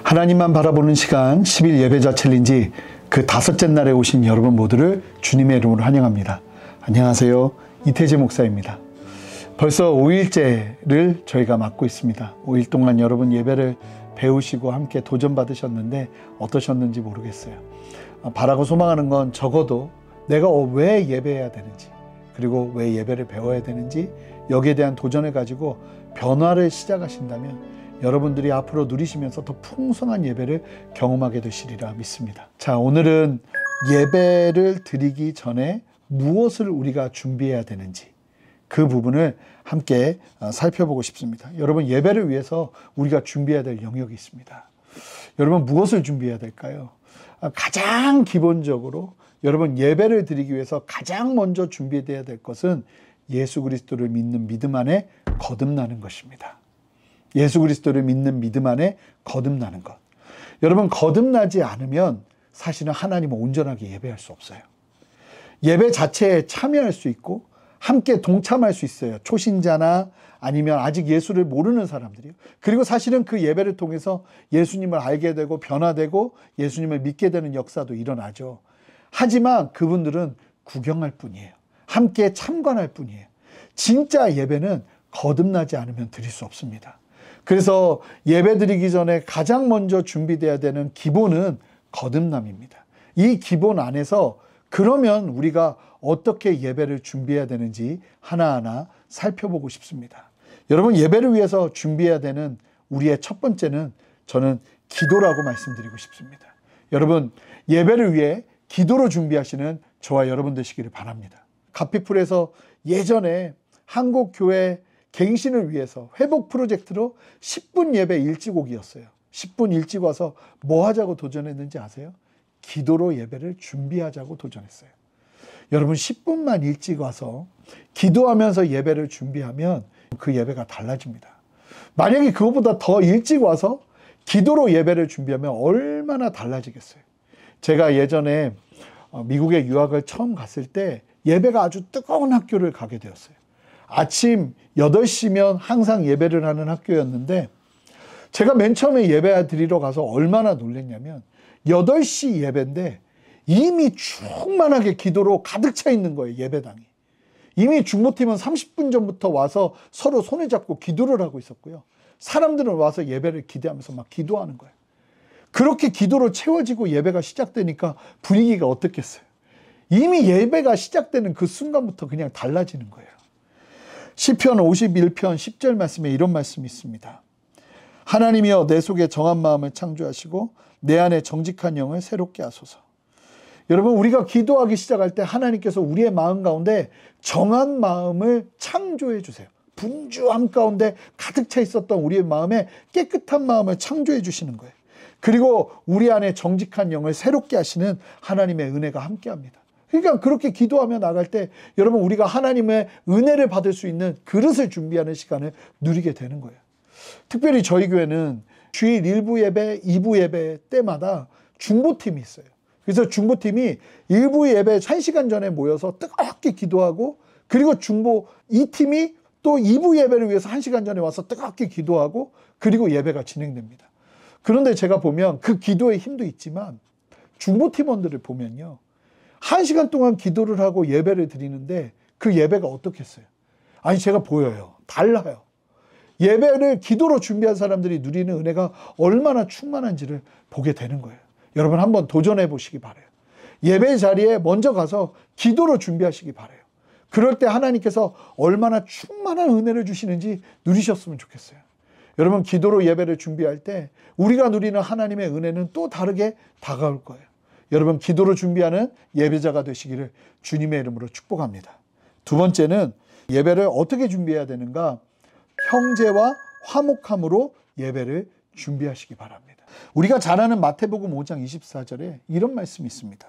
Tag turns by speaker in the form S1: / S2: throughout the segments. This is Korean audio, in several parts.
S1: 하나님만 바라보는 시간 10일 예배자 챌린지 그 다섯째 날에 오신 여러분 모두를 주님의 이름으로 환영합니다. 안녕하세요. 이태재 목사입니다. 벌써 5일째를 저희가 맡고 있습니다. 5일 동안 여러분 예배를 배우시고 함께 도전받으셨는데 어떠셨는지 모르겠어요. 바라고 소망하는 건 적어도 내가 왜 예배해야 되는지, 그리고 왜 예배를 배워야 되는지, 여기에 대한 도전을 가지고 변화를 시작하신다면 여러분들이 앞으로 누리시면서 더 풍성한 예배를 경험하게 되시리라 믿습니다. 자, 오늘은 예배를 드리기 전에 무엇을 우리가 준비해야 되는지 그 부분을 함께 살펴보고 싶습니다. 여러분, 예배를 위해서 우리가 준비해야 될 영역이 있습니다. 여러분, 무엇을 준비해야 될까요? 가장 기본적으로 여러분 예배를 드리기 위해서 가장 먼저 준비해야 될 것은 예수 그리스도를 믿는 믿음 안에 거듭나는 것입니다. 예수 그리스도를 믿는 믿음 안에 거듭나는 것. 여러분, 거듭나지 않으면 사실은 하나님을 온전하게 예배할 수 없어요. 예배 자체에 참여할 수 있고 함께 동참할 수 있어요. 초신자나 아니면 아직 예수를 모르는 사람들이요. 그리고 사실은 그 예배를 통해서 예수님을 알게 되고 변화되고 예수님을 믿게 되는 역사도 일어나죠. 하지만 그분들은 구경할 뿐이에요. 함께 참관할 뿐이에요. 진짜 예배는 거듭나지 않으면 드릴 수 없습니다. 그래서 예배 드리기 전에 가장 먼저 준비돼야 되는 기본은 거듭남입니다. 이 기본 안에서 그러면 우리가 어떻게 예배를 준비해야 되는지 하나하나 살펴보고 싶습니다. 여러분, 예배를 위해서 준비해야 되는 우리의 첫 번째는 저는 기도라고 말씀드리고 싶습니다. 여러분, 예배를 위해 기도로 준비하시는 저와 여러분 되시기를 바랍니다. 가피풀에서 예전에 한국 교회 갱신을 위해서 회복 프로젝트로 10분 예배 일찍 오기였어요. 10분 일찍 와서 뭐 하자고 도전했는지 아세요? 기도로 예배를 준비하자고 도전했어요. 여러분, 10분만 일찍 와서 기도하면서 예배를 준비하면 그 예배가 달라집니다. 만약에 그것보다 더 일찍 와서 기도로 예배를 준비하면 얼마나 달라지겠어요. 제가 예전에 미국에 유학을 처음 갔을 때 예배가 아주 뜨거운 학교를 가게 되었어요. 아침 8시면 항상 예배를 하는 학교였는데 제가 맨 처음에 예배 드리러 가서 얼마나 놀랐냐면 8시 예배인데 이미 충만하게 기도로 가득 차 있는 거예요. 예배당이. 이미 중보팀은 30분 전부터 와서 서로 손을 잡고 기도를 하고 있었고요. 사람들은 와서 예배를 기대하면서 막 기도하는 거예요. 그렇게 기도로 채워지고 예배가 시작되니까 분위기가 어떻겠어요? 이미 예배가 시작되는 그 순간부터 그냥 달라지는 거예요. 시편 51편 10절 말씀에 이런 말씀이 있습니다. 하나님이여, 내 속에 정한 마음을 창조하시고 내 안에 정직한 영을 새롭게 하소서. 여러분, 우리가 기도하기 시작할 때 하나님께서 우리의 마음 가운데 정한 마음을 창조해 주세요. 분주함 가운데 가득 차 있었던 우리의 마음에 깨끗한 마음을 창조해 주시는 거예요. 그리고 우리 안에 정직한 영을 새롭게 하시는 하나님의 은혜가 함께합니다. 그러니까 그렇게 기도하며 나갈 때 여러분, 우리가 하나님의 은혜를 받을 수 있는 그릇을 준비하는 시간을 누리게 되는 거예요. 특별히 저희 교회는 주일 1부 예배, 2부 예배 때마다 중보팀이 있어요. 그래서 중보팀이 1부 예배 1시간 전에 모여서 뜨겁게 기도하고, 그리고 중보 2팀이 또 2부 예배를 위해서 1시간 전에 와서 뜨겁게 기도하고, 그리고 예배가 진행됩니다. 그런데 제가 보면 그 기도의 힘도 있지만 중보팀원들을 보면요, 1시간 동안 기도를 하고 예배를 드리는데 그 예배가 어떻겠어요? 아니, 제가 보여요. 달라요. 예배를 기도로 준비한 사람들이 누리는 은혜가 얼마나 충만한지를 보게 되는 거예요. 여러분, 한번 도전해 보시기 바라요. 예배 자리에 먼저 가서 기도로 준비하시기 바라요. 그럴 때 하나님께서 얼마나 충만한 은혜를 주시는지 누리셨으면 좋겠어요. 여러분, 기도로 예배를 준비할 때 우리가 누리는 하나님의 은혜는 또 다르게 다가올 거예요. 여러분, 기도로 준비하는 예배자가 되시기를 주님의 이름으로 축복합니다. 두 번째는 예배를 어떻게 준비해야 되는가? 형제와 화목함으로 예배를 준비하시기 바랍니다. 우리가 잘 아는 마태복음 5장 24절에 이런 말씀이 있습니다.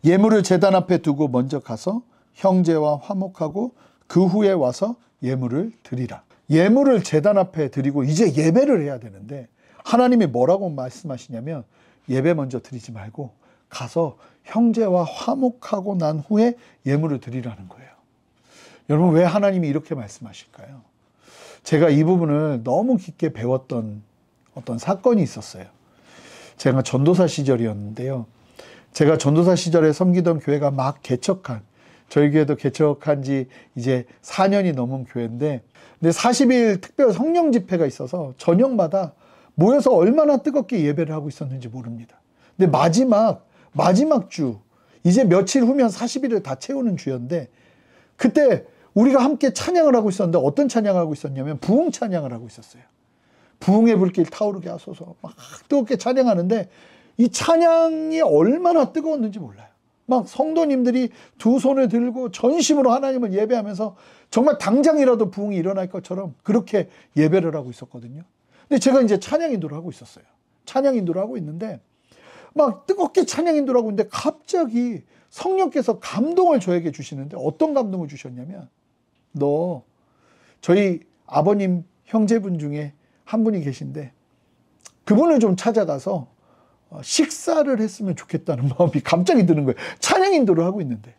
S1: 예물을 제단 앞에 두고 먼저 가서 형제와 화목하고 그 후에 와서 예물을 드리라. 예물을 제단 앞에 드리고 이제 예배를 해야 되는데 하나님이 뭐라고 말씀하시냐면 예배 먼저 드리지 말고 가서 형제와 화목하고 난 후에 예물을 드리라는 거예요. 여러분, 왜 하나님이 이렇게 말씀하실까요? 제가 이 부분을 너무 깊게 배웠던 어떤 사건이 있었어요. 제가 전도사 시절이었는데요. 제가 전도사 시절에 섬기던 교회가 막 개척한, 저희 교회도 개척한 지 이제 4년이 넘은 교회인데, 근데 40일 특별 성령 집회가 있어서 저녁마다 모여서 얼마나 뜨겁게 예배를 하고 있었는지 모릅니다. 근데 마지막 주, 이제 며칠 후면 40일을 다 채우는 주였는데, 그때 우리가 함께 찬양을 하고 있었는데 어떤 찬양을 하고 있었냐면 부흥 찬양을 하고 있었어요. 부흥의 불길 타오르게 하소서 막 뜨겁게 찬양하는데 이 찬양이 얼마나 뜨거웠는지 몰라요. 막 성도님들이 두 손을 들고 전심으로 하나님을 예배하면서 정말 당장이라도 부흥이 일어날 것처럼 그렇게 예배를 하고 있었거든요. 근데 제가 이제 찬양 인도를 하고 있었어요. 찬양 인도를 하고 있는데 막 뜨겁게 찬양 인도를 하고 있는데 갑자기 성령께서 감동을 저에게 주시는데 어떤 감동을 주셨냐면, 너 저희 아버님 형제분 중에 한 분이 계신데 그분을 좀 찾아가서 식사를 했으면 좋겠다는 마음이 갑자기 드는 거예요. 찬양 인도를 하고 있는데.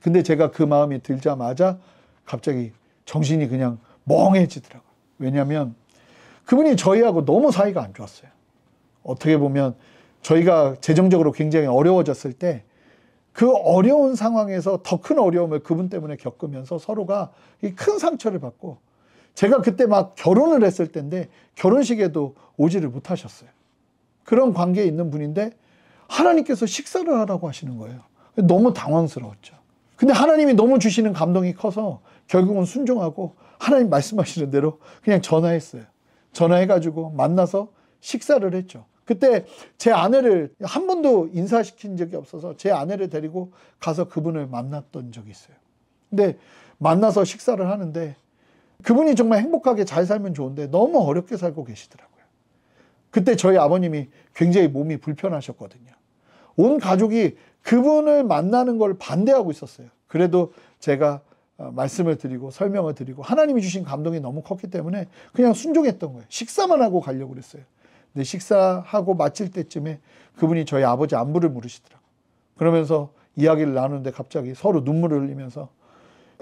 S1: 근데 제가 그 마음이 들자마자 갑자기 정신이 그냥 멍해지더라고요. 왜냐하면 그분이 저희하고 너무 사이가 안 좋았어요. 어떻게 보면 저희가 재정적으로 굉장히 어려워졌을 때 그 어려운 상황에서 더 큰 어려움을 그분 때문에 겪으면서 서로가 큰 상처를 받고, 제가 그때 막 결혼을 했을 때인데 결혼식에도 오지를 못하셨어요. 그런 관계에 있는 분인데 하나님께서 식사를 하라고 하시는 거예요. 너무 당황스러웠죠. 근데 하나님이 너무 주시는 감동이 커서 결국은 순종하고 하나님 말씀하시는 대로 그냥 전화했어요. 전화해가지고 만나서 식사를 했죠. 그때 제 아내를 한 번도 인사시킨 적이 없어서 제 아내를 데리고 가서 그분을 만났던 적이 있어요. 근데 만나서 식사를 하는데 그분이 정말 행복하게 잘 살면 좋은데 너무 어렵게 살고 계시더라고요. 그때 저희 아버님이 굉장히 몸이 불편하셨거든요. 온 가족이 그분을 만나는 걸 반대하고 있었어요. 그래도 제가 말씀을 드리고 설명을 드리고 하나님이 주신 감동이 너무 컸기 때문에 그냥 순종했던 거예요. 식사만 하고 가려고 그랬어요. 근데 식사하고 마칠 때쯤에 그분이 저희 아버지 안부를 물으시더라고요. 그러면서 이야기를 나누는데 갑자기 서로 눈물을 흘리면서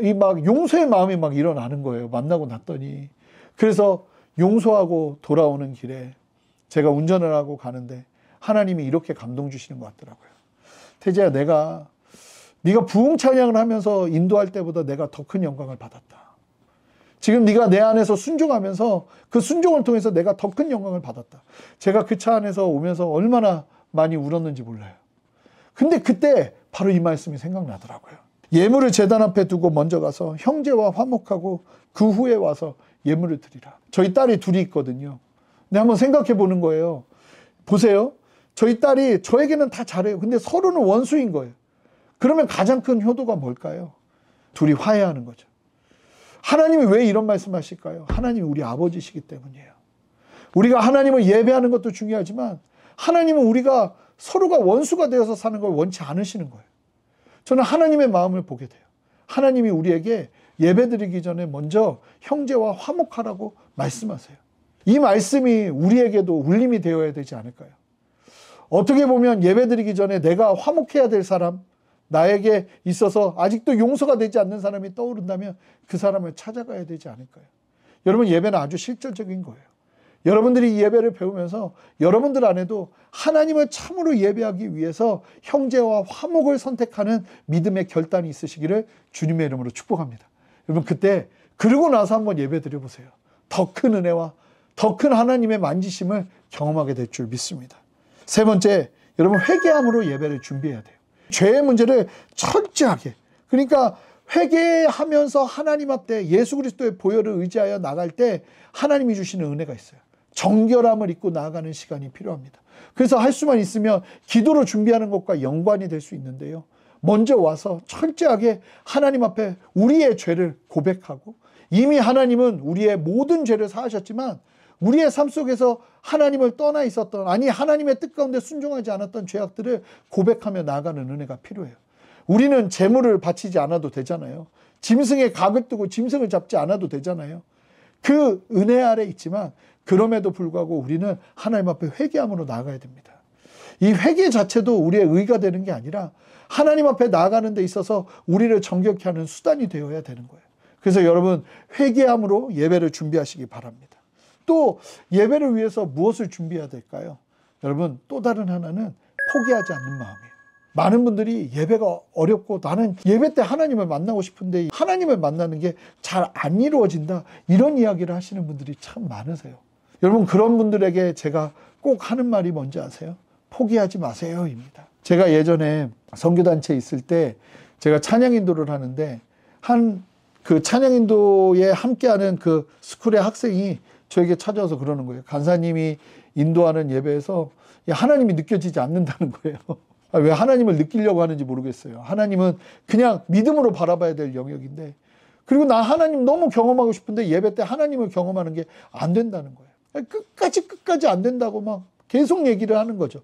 S1: 이 막 용서의 마음이 막 일어나는 거예요. 만나고 났더니. 그래서 용서하고 돌아오는 길에 제가 운전을 하고 가는데 하나님이 이렇게 감동 주시는 것 같더라고요. 태재야, 네가 부흥 찬양을 하면서 인도할 때보다 내가 더 큰 영광을 받았다. 지금 네가 내 안에서 순종하면서 그 순종을 통해서 내가 더 큰 영광을 받았다. 제가 그 차 안에서 오면서 얼마나 많이 울었는지 몰라요. 근데 그때 바로 이 말씀이 생각나더라고요. 예물을 제단 앞에 두고 먼저 가서 형제와 화목하고 그 후에 와서 예물을 드리라. 저희 딸이 둘이 있거든요. 근데 한번 생각해 보는 거예요. 보세요. 저희 딸이 저에게는 다 잘해요. 근데 서로는 원수인 거예요. 그러면 가장 큰 효도가 뭘까요? 둘이 화해하는 거죠. 하나님이 왜 이런 말씀하실까요? 하나님이 우리 아버지시기 때문이에요. 우리가 하나님을 예배하는 것도 중요하지만 하나님은 우리가 서로가 원수가 되어서 사는 걸 원치 않으시는 거예요. 저는 하나님의 마음을 보게 돼요. 하나님이 우리에게 예배드리기 전에 먼저 형제와 화목하라고 말씀하세요. 이 말씀이 우리에게도 울림이 되어야 되지 않을까요? 어떻게 보면 예배드리기 전에 내가 화목해야 될 사람, 나에게 있어서 아직도 용서가 되지 않는 사람이 떠오른다면 그 사람을 찾아가야 되지 않을까요? 여러분, 예배는 아주 실질적인 거예요. 여러분들이 이 예배를 배우면서 여러분들 안에도 하나님을 참으로 예배하기 위해서 형제와 화목을 선택하는 믿음의 결단이 있으시기를 주님의 이름으로 축복합니다. 여러분, 그때 그러고 나서 한번 예배 드려보세요. 더 큰 은혜와 더 큰 하나님의 만지심을 경험하게 될 줄 믿습니다. 세 번째, 여러분, 회개함으로 예배를 준비해야 돼요. 죄의 문제를 철저하게, 그러니까 회개하면서 하나님 앞에 예수 그리스도의 보혈을 의지하여 나갈 때 하나님이 주시는 은혜가 있어요. 정결함을 입고 나아가는 시간이 필요합니다. 그래서 할 수만 있으면 기도로 준비하는 것과 연관이 될 수 있는데요. 먼저 와서 철저하게 하나님 앞에 우리의 죄를 고백하고, 이미 하나님은 우리의 모든 죄를 사하셨지만 우리의 삶 속에서 하나님을 떠나 있었던, 아니 하나님의 뜻 가운데 순종하지 않았던 죄악들을 고백하며 나아가는 은혜가 필요해요. 우리는 재물을 바치지 않아도 되잖아요. 짐승의 각을 뜨고 짐승을 잡지 않아도 되잖아요. 그 은혜 아래 있지만 그럼에도 불구하고 우리는 하나님 앞에 회개함으로 나아가야 됩니다. 이 회개 자체도 우리의 의가 되는 게 아니라 하나님 앞에 나아가는 데 있어서 우리를 정결케 하는 수단이 되어야 되는 거예요. 그래서 여러분, 회개함으로 예배를 준비하시기 바랍니다. 또 예배를 위해서 무엇을 준비해야 될까요? 여러분, 또 다른 하나는 포기하지 않는 마음이에요. 많은 분들이 예배가 어렵고 나는 예배 때 하나님을 만나고 싶은데 하나님을 만나는 게 잘 안 이루어진다, 이런 이야기를 하시는 분들이 참 많으세요. 여러분, 그런 분들에게 제가 꼭 하는 말이 뭔지 아세요? 포기하지 마세요 입니다. 제가 예전에 선교단체에 있을 때 제가 찬양 인도를 하는데 그 찬양 인도에 함께하는 그 스쿨의 학생이 저에게 찾아와서 그러는 거예요. 간사님이 인도하는 예배에서 하나님이 느껴지지 않는다는 거예요. 왜 하나님을 느끼려고 하는지 모르겠어요. 하나님은 그냥 믿음으로 바라봐야 될 영역인데, 그리고 나 하나님 너무 경험하고 싶은데 예배 때 하나님을 경험하는 게 안 된다는 거예요. 끝까지 안 된다고 막 계속 얘기를 하는 거죠.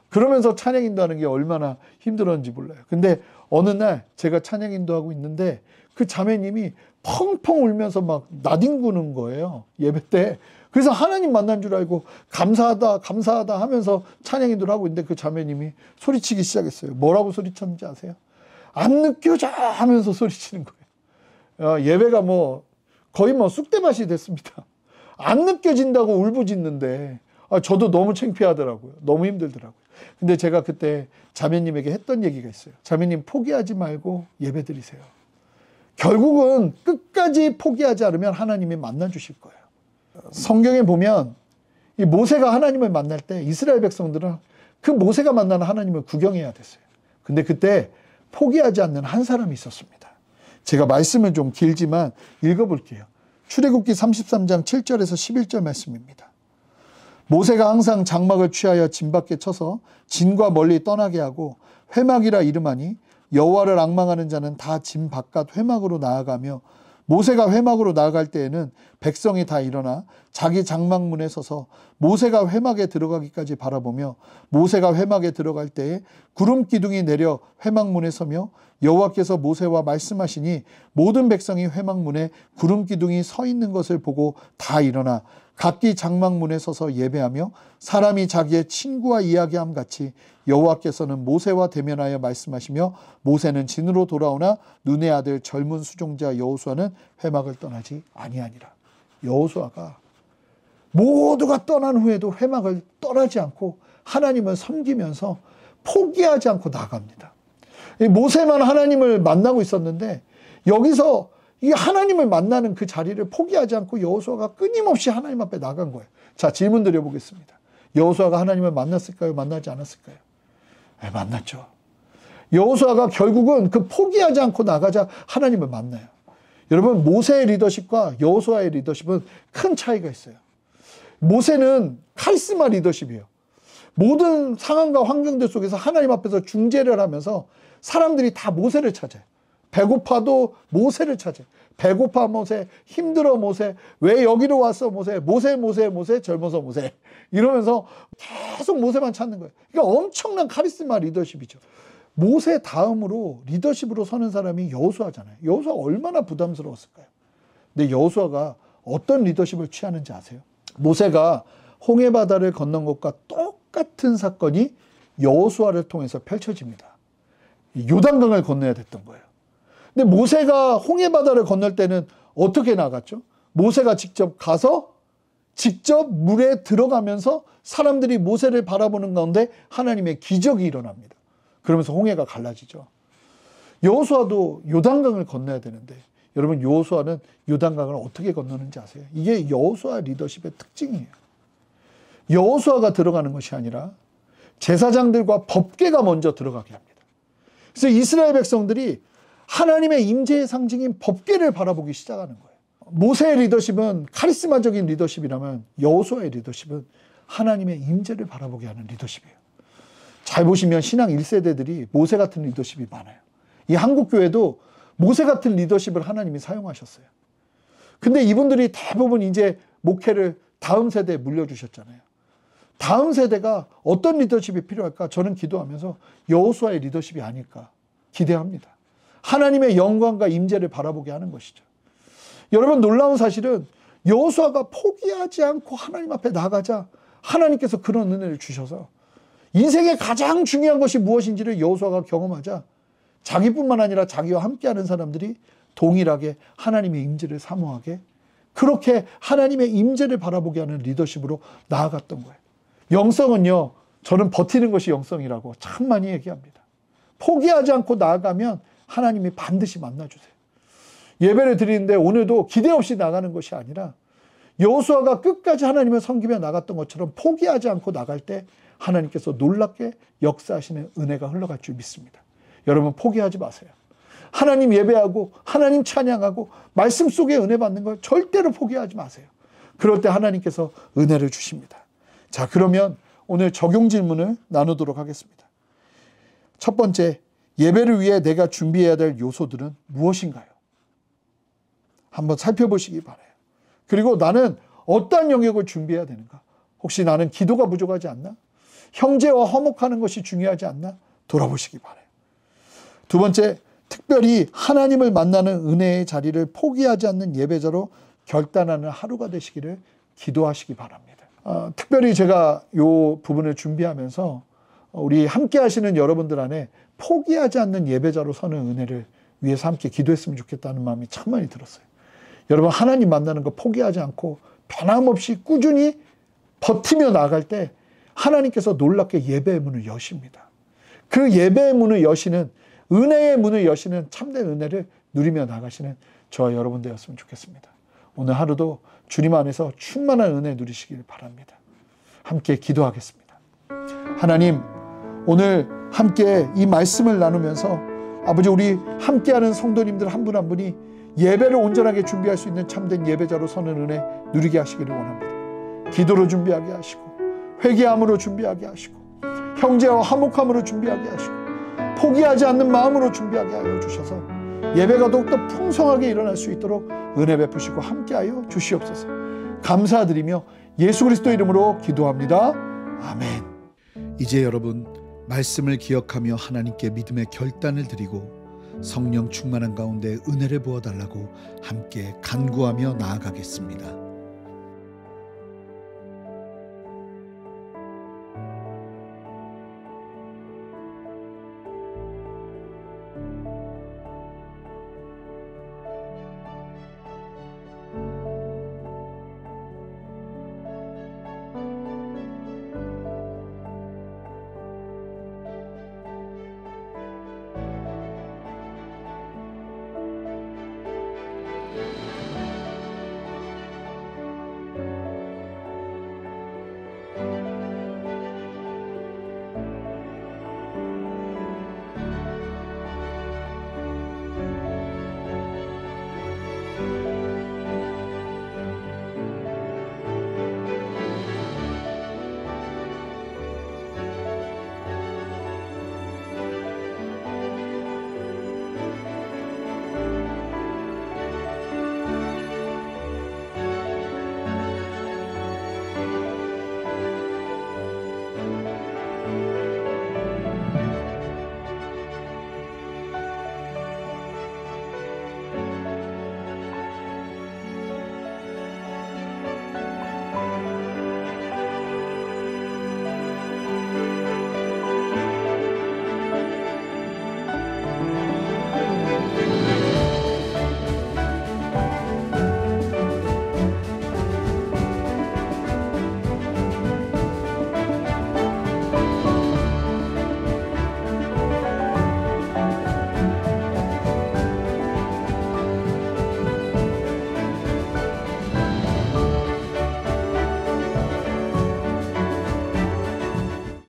S1: 그러면서 찬양 인도하는 게 얼마나 힘들었는지 몰라요. 근데 어느 날 제가 찬양 인도하고 있는데 그 자매님이 펑펑 울면서 막 나뒹구는 거예요, 예배 때. 그래서 하나님 만난 줄 알고 감사하다 하면서 찬양 인도를 하고 있는데 그 자매님이 소리치기 시작했어요. 뭐라고 소리쳤는지 아세요? 안 느껴져 하면서 소리치는 거예요. 예배가 거의 쑥대밭이 됐습니다. 안 느껴진다고 울부짖는데 저도 너무 창피하더라고요. 너무 힘들더라고요. 근데 제가 그때 자매님에게 했던 얘기가 있어요. 자매님, 포기하지 말고 예배 드리세요. 결국은 끝까지 포기하지 않으면 하나님이 만나주실 거예요. 성경에 보면 이 모세가 하나님을 만날 때 이스라엘 백성들은 그 모세가 만나는 하나님을 구경해야 됐어요. 근데 그때 포기하지 않는 한 사람이 있었습니다. 제가 말씀은 좀 길지만 읽어볼게요. 출애굽기 33장 7절에서 11절 말씀입니다. 모세가 항상 장막을 취하여 진 밖에 쳐서 진과 멀리 떠나게 하고 회막이라 이름하니 여호와를 앙망하는 자는 다 진 바깥 회막으로 나아가며, 모세가 회막으로 나아갈 때에는 백성이 다 일어나 자기 장막문에 서서 모세가 회막에 들어가기까지 바라보며, 모세가 회막에 들어갈 때에 구름 기둥이 내려 회막문에 서며 여호와께서 모세와 말씀하시니 모든 백성이 회막문에 구름 기둥이 서 있는 것을 보고 다 일어나 각기 장막문에 서서 예배하며 사람이 자기의 친구와 이야기함 같이 여호와께서는 모세와 대면하여 말씀하시며 모세는 진으로 돌아오나 눈의 아들 젊은 수종자 여호수아는 회막을 떠나지 아니하니라. 여호수아가 모두가 떠난 후에도 회막을 떠나지 않고 하나님을 섬기면서 포기하지 않고 나갑니다. 모세만 하나님을 만나고 있었는데 여기서 이 하나님을 만나는 그 자리를 포기하지 않고 여호수아가 끊임없이 하나님 앞에 나간 거예요. 자, 질문 드려보겠습니다. 여호수아가 하나님을 만났을까요? 만나지 않았을까요? 네, 만났죠. 여호수아가 결국은 그 포기하지 않고 나가자 하나님을 만나요. 여러분, 모세의 리더십과 여호수아의 리더십은 큰 차이가 있어요. 모세는 카리스마 리더십이에요. 모든 상황과 환경들 속에서 하나님 앞에서 중재를 하면서 사람들이 다 모세를 찾아요. 배고파도 모세를 찾아요. 배고파 모세, 힘들어 모세, 왜 여기로 왔어 모세, 모세 젊어서 모세, 이러면서 계속 모세만 찾는 거예요. 그러니까 엄청난 카리스마 리더십이죠. 모세 다음으로 리더십으로 서는 사람이 여호수아잖아요. 여호수아 얼마나 부담스러웠을까요? 근데 여호수아가 어떤 리더십을 취하는지 아세요? 모세가 홍해바다를 건넌 것과 똑같은 사건이 여호수아를 통해서 펼쳐집니다. 요단강을 건너야 됐던 거예요. 근데 모세가 홍해바다를 건널 때는 어떻게 나갔죠? 모세가 직접 가서 직접 물에 들어가면서 사람들이 모세를 바라보는 가운데 하나님의 기적이 일어납니다. 그러면서 홍해가 갈라지죠. 여호수아도 요단강을 건너야 되는데 여러분, 여호수아는 요단강을 어떻게 건너는지 아세요? 이게 여호수아 리더십의 특징이에요. 여호수아가 들어가는 것이 아니라 제사장들과 법궤가 먼저 들어가게 합니다. 그래서 이스라엘 백성들이 하나님의 임재의 상징인 법궤를 바라보기 시작하는 거예요. 모세의 리더십은 카리스마적인 리더십이라면 여호수아의 리더십은 하나님의 임재를 바라보게 하는 리더십이에요. 잘 보시면 신앙 1세대들이 모세 같은 리더십이 많아요. 이 한국교회도 모세 같은 리더십을 하나님이 사용하셨어요. 근데 이분들이 대부분 이제 목회를 다음 세대에 물려주셨잖아요. 다음 세대가 어떤 리더십이 필요할까? 저는 기도하면서 여호수아의 리더십이 아닐까 기대합니다. 하나님의 영광과 임재를 바라보게 하는 것이죠. 여러분, 놀라운 사실은 여호수아가 포기하지 않고 하나님 앞에 나가자 하나님께서 그런 은혜를 주셔서 인생의 가장 중요한 것이 무엇인지를 여호수아가 경험하자 자기뿐만 아니라 자기와 함께하는 사람들이 동일하게 하나님의 임재를 사모하게, 그렇게 하나님의 임재를 바라보게 하는 리더십으로 나아갔던 거예요. 영성은요, 저는 버티는 것이 영성이라고 참 많이 얘기합니다. 포기하지 않고 나아가면 하나님이 반드시 만나주세요. 예배를 드리는데 오늘도 기대 없이 나가는 것이 아니라 여호수아가 끝까지 하나님을 섬기며 나갔던 것처럼 포기하지 않고 나갈 때 하나님께서 놀랍게 역사하시는 은혜가 흘러갈 줄 믿습니다. 여러분 포기하지 마세요. 하나님 예배하고 하나님 찬양하고 말씀 속에 은혜 받는 걸 절대로 포기하지 마세요. 그럴 때 하나님께서 은혜를 주십니다. 자, 그러면 오늘 적용 질문을 나누도록 하겠습니다. 첫 번째, 예배를 위해 내가 준비해야 될 요소들은 무엇인가요? 한번 살펴보시기 바라요. 그리고 나는 어떠한 영역을 준비해야 되는가? 혹시 나는 기도가 부족하지 않나? 형제와 화목하는 것이 중요하지 않나? 돌아보시기 바라요. 두 번째, 특별히 하나님을 만나는 은혜의 자리를 포기하지 않는 예배자로 결단하는 하루가 되시기를 기도하시기 바랍니다. 특별히 제가 이 부분을 준비하면서 우리 함께 하시는 여러분들 안에 포기하지 않는 예배자로 서는 은혜를 위해서 함께 기도했으면 좋겠다는 마음이 참 많이 들었어요. 여러분 하나님 만나는 거 포기하지 않고 변함없이 꾸준히 버티며 나갈 때 하나님께서 놀랍게 예배의 문을 여십니다. 그 예배의 문을 여시는, 은혜의 문을 여시는 참된 은혜를 누리며 나가시는 저와 여러분 되었으면 좋겠습니다. 오늘 하루도 주님 안에서 충만한 은혜 누리시길 바랍니다. 함께 기도하겠습니다. 하나님, 오늘 함께 이 말씀을 나누면서 아버지, 우리 함께하는 성도님들 한 분 한 분이 예배를 온전하게 준비할 수 있는 참된 예배자로 서는 은혜 누리게 하시기를 원합니다. 기도로 준비하게 하시고, 회개함으로 준비하게 하시고, 형제와 화목함으로 준비하게 하시고, 포기하지 않는 마음으로 준비하게 하여 주셔서 예배가 더욱더 풍성하게 일어날 수 있도록 은혜 베푸시고 함께하여 주시옵소서. 감사드리며 예수 그리스도 이름으로 기도합니다. 아멘.
S2: 이제 여러분, 말씀을 기억하며 하나님께 믿음의 결단을 드리고 성령 충만한 가운데 은혜를 부어달라고 함께 간구하며 나아가겠습니다.